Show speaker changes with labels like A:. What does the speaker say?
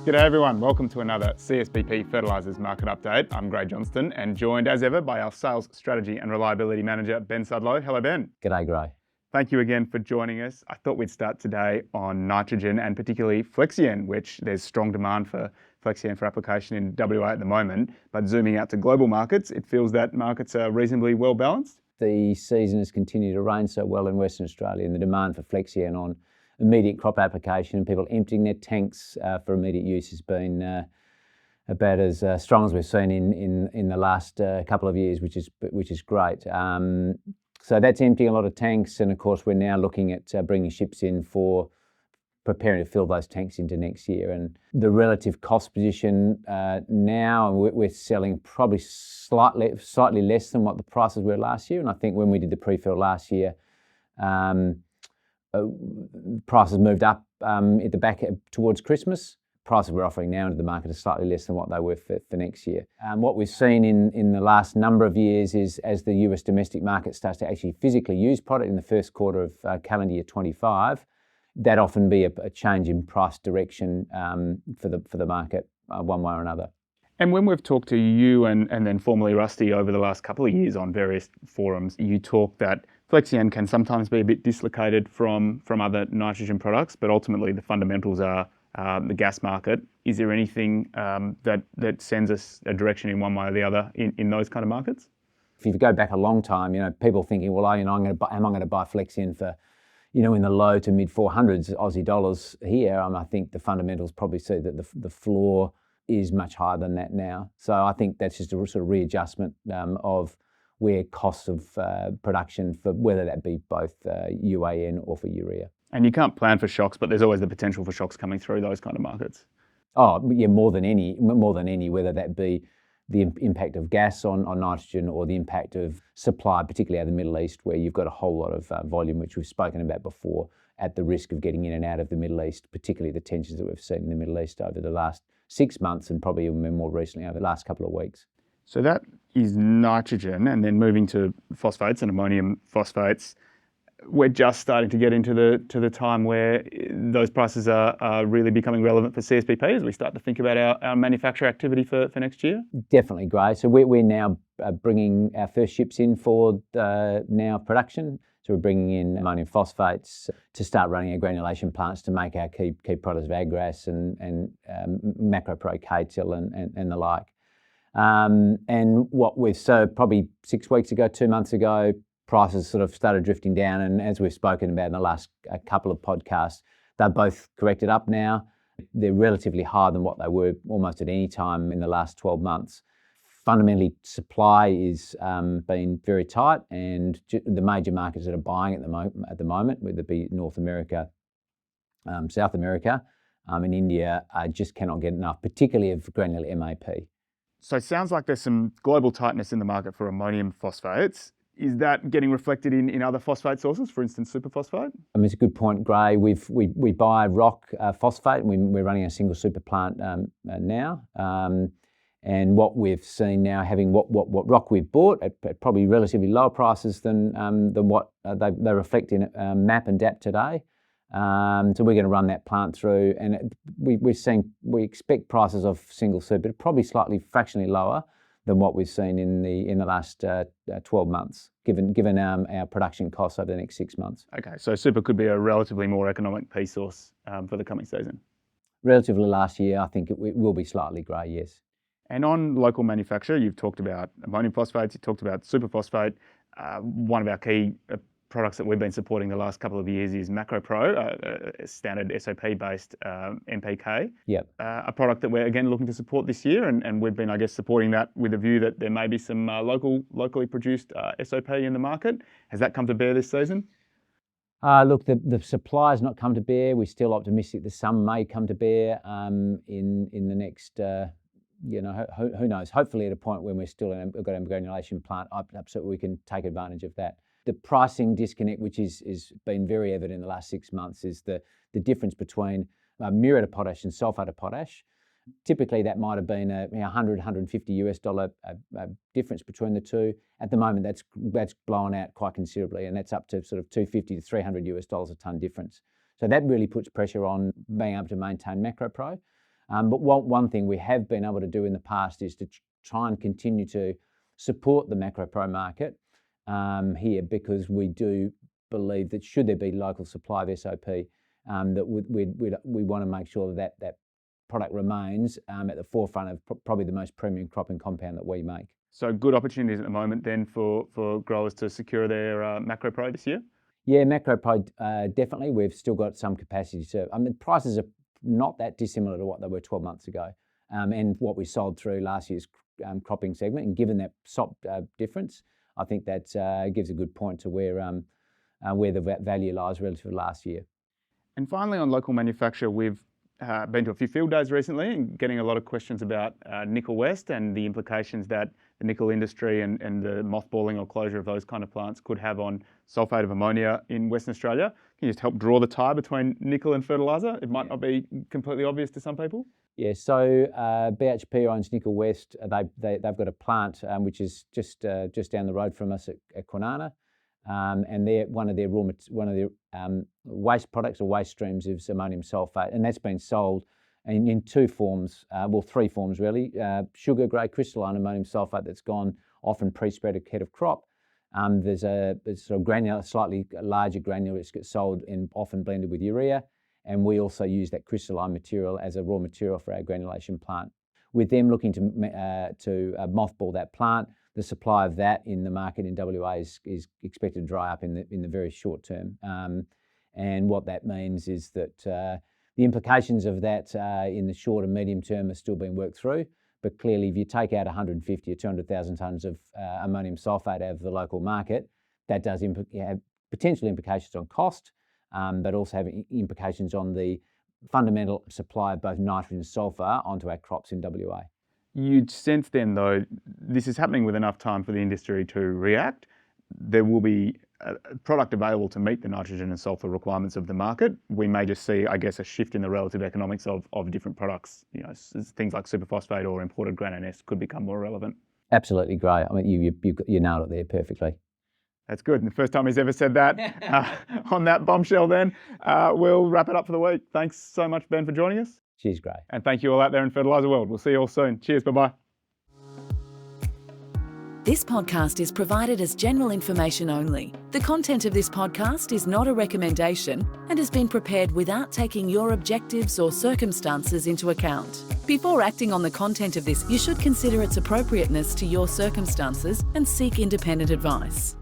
A: G'day everyone, welcome to another CSBP Fertilisers Market Update. I'm Gray Johnston and joined as ever by our Sales Strategy and Reliability Manager, Ben Sudlow. Hello Ben.
B: G'day Gray.
A: Thank you again for joining us. I thought we'd start today on nitrogen and particularly Flexigen, which there's strong demand for Flexigen for application in WA at the moment. But zooming out to global markets, it feels that markets are reasonably well balanced.
B: The season has continued to rain so well in Western Australia, and the demand for Flexigen on immediate crop application and people emptying their tanks for immediate use has been about as strong as we've seen in the last couple of years, which is great. So that's emptying a lot of tanks, and of course we're now looking at bringing ships in for preparing to fill those tanks into next year. And the relative cost position now, we're selling probably slightly less than what the prices were last year. And I think when we did the pre-fill last year, prices moved up at the back towards Christmas. Prices we're offering now into the market are slightly less than what they were for next year. What we've seen in the last number of years is as the US domestic market starts to actually physically use product in the first quarter of calendar year 25, that often be a change in price direction for the market one way or another.
A: And when we've talked to you and then formerly Rusty over the last couple of years on various forums, you talk that Flexigen can sometimes be a bit dislocated from other nitrogen products, but ultimately the fundamentals are the gas market. Is there anything that sends us a direction in one way or the other in those kind of markets?
B: If you go back a long time, people thinking, well, am I going to buy Flexigen for, in the low to mid 400s Aussie dollars here? I think the fundamentals probably see that the floor is much higher than that now. So I think that's just a sort of readjustment of where costs of production for whether that be both UAN or for urea.
A: And you can't plan for shocks, but there's always the potential for shocks coming through those kind of markets.
B: Oh yeah, more than any, whether that be the impact of gas on nitrogen or the impact of supply, particularly out of the Middle East, where you've got a whole lot of volume, which we've spoken about before, at the risk of getting in and out of the Middle East, particularly the tensions that we've seen in the Middle East over the last 6 months and probably even more recently over the last couple of weeks.
A: So that is nitrogen, and then moving to phosphates and ammonium phosphates, we're just starting to get into the time where those prices are really becoming relevant for CSBP as we start to think about our manufacture activity for next year.
B: Definitely, Gray. So we're now bringing our first ships in for now production. So we're bringing in ammonium phosphates to start running our granulation plants to make our key products of Agras and MacroPro K-Till and the like. And what we've so probably 6 weeks ago, 2 months ago, prices sort of started drifting down, and as we've spoken about in the last couple of podcasts, they're both corrected up now. They're relatively higher than what they were almost at any time in the last 12 months. Fundamentally, supply is been very tight, and the major markets that are buying at the moment, whether it be North America, South America, and India, just cannot get enough, particularly of granular MAP.
A: So it sounds like there's some global tightness in the market for ammonium phosphates. Is that getting reflected in other phosphate sources, for instance, superphosphate?
B: It's a good point, Gray. We buy rock phosphate, and we're running a single super plant now. And what we've seen now, having what rock we've bought at probably relatively lower prices than what they reflect in MAP and DAP today. So we're going to run that plant through, and we expect prices of single super probably slightly fractionally lower than what we've seen in the last 12 months, given our production costs over the next 6 months.
A: Okay, so super could be a relatively more economic P source for the coming season.
B: Relatively last year, I think it will be slightly grey, yes.
A: And on local manufacture, you've talked about ammonium phosphates, you talked about superphosphate. One of our key products that we've been supporting the last couple of years is MacroPro, a standard SOP-based NPK.
B: Yep.
A: A product that we're again looking to support this year, and we've been, supporting that with a view that there may be some locally produced SOP in the market. Has that come to bear this season?
B: Look, the supply has not come to bear. We're still optimistic that some may come to bear in the next. Who knows? Hopefully, at a point when we're still got a granulation plant up, so we can take advantage of that. The pricing disconnect, which is been very evident in the last 6 months, is the difference between muriate of potash and sulfate of potash. Typically, that might have been a $100-$150 difference between the two. At the moment, that's blown out quite considerably, and that's up to sort of $250 to $300 a tonne difference. So that really puts pressure on being able to maintain MacroPro. But one thing we have been able to do in the past is to try and continue to support the MacroPro market here, because we do believe that should there be local supply of SOP, that we want to make sure that product remains at the forefront of probably the most premium cropping compound that we make.
A: So good opportunities at the moment then for growers to secure their MacroPro this year?
B: Yeah, MacroPro, definitely. We've still got some capacity to, prices are not that dissimilar to what they were 12 months ago, and what we sold through last year's cropping segment. And given that SOP difference, I think that gives a good point to where the value lies relative to last year.
A: And finally, on local manufacture, we've been to a few field days recently and getting a lot of questions about Nickel West and the implications that the nickel industry and the mothballing or closure of those kind of plants could have on sulphate of ammonia in Western Australia. Can you just help draw the tie between nickel and fertiliser? It might not be completely obvious to some people.
B: Yeah, so BHP owns Nickel West. They've got a plant which is just down the road from us at Kwinana, and one of their waste products or waste streams is ammonium sulphate, and that's been sold in two forms, three forms really. Sugar grade crystalline ammonium sulphate that's gone often pre-spread ahead of crop. There's a sort of granular, slightly larger granule which gets sold and often blended with urea. And we also use that crystalline material as a raw material for our granulation plant. With them looking to mothball that plant, the supply of that in the market in WA is expected to dry up in the very short term. And what that means is that the implications of that in the short and medium term are still being worked through. But clearly, if you take out 150 or 200,000 tonnes of ammonium sulphate out of the local market, that does have potential implications on cost, but also have implications on the fundamental supply of both nitrogen and sulphur onto our crops in WA.
A: You'd sense then, though, this is happening with enough time for the industry to react. There will be a product available to meet the nitrogen and sulphur requirements of the market. We may just see, I guess, a shift in the relative economics of different products. You know, things like superphosphate or imported Grana Nest could become more relevant.
B: Absolutely great. I mean, you nailed it there perfectly.
A: That's good. And the first time he's ever said that. On that bombshell then, we'll wrap it up for the week. Thanks so much, Ben, for joining us.
B: Cheers, Gray.
A: And thank you all out there in Fertiliser World. We'll see you all soon. Cheers. Bye-bye.
C: This podcast is provided as general information only. The content of this podcast is not a recommendation and has been prepared without taking your objectives or circumstances into account. Before acting on the content of this, you should consider its appropriateness to your circumstances and seek independent advice.